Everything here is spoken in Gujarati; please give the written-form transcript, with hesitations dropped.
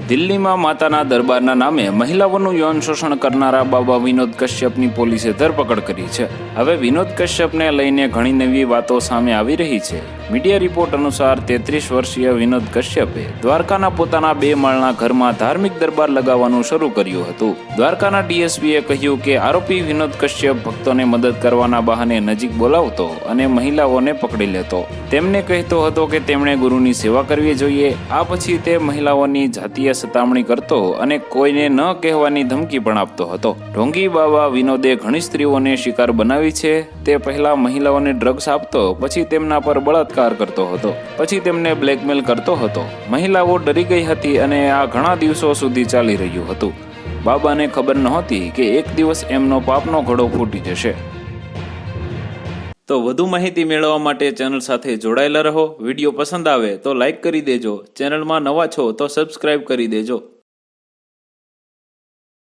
દિલ્હીમાં માતાના દરબારના નામે મહિલાઓનું યૌન શોષણ કરનારા બાબા વિનોદ કશ્યપની પોલીસે ધરપકડ કરી છે. હવે વિનોદ કશ્યપને લઈને ઘણી નવી વાતો સામે આવી રહી છે. મીડિયા રિપોર્ટ અનુસાર 33 વર્ષીય વિનોદ કશ્યપે દ્વારકાના પોતાના 2 માળના ઘરમાં ધાર્મિક દરબાર લગાવવાનું શરૂ કર્યું હતું. દ્વારકાના ડીએસપીએ કહ્યું કે આરોપી વિનોદ કશ્યપ ભક્તોને મદદ કરવાના બહાને નજીક બોલાવતો અને મહિલાઓને પકડી લેતો. તેમને કહેતો હતો કે તેમણે ગુરુની સેવા કરવી જોઈએ. આ પછી તે મહિલાઓની જાતીય સતામણી કરતો અને કોઈને ન કહેવાની ધમકી પણ આપતો હતો. ઢોંગી બાબા વિનોદે ઘણી સ્ત્રીઓને શિકાર બનાવી છે. તે પહેલા મહિલાઓને ડ્રગ્સ આપતો, પછી તેમના પર બળાત્કાર કરતો હતો, પછી તેમને બ્લેકમેલ કરતો હતો. મહિલાઓ ડરી ગઈ હતી અને આ ઘણા દિવસો સુધી ચાલી રહ્યું હતું. બાબાને ખબર નહોતી કે એક દિવસ એમનો પાપનો ઘડો ફૂટી જશે. તો વધુ માહિતી મેળવવા માટે ચેનલ સાથે જોડાયેલા રહો. વિડીયો પસંદ આવે તો લાઈક કરી દેજો. ચેનલમાં નવા છો તો સબસ્ક્રાઇબ કરી દેજો.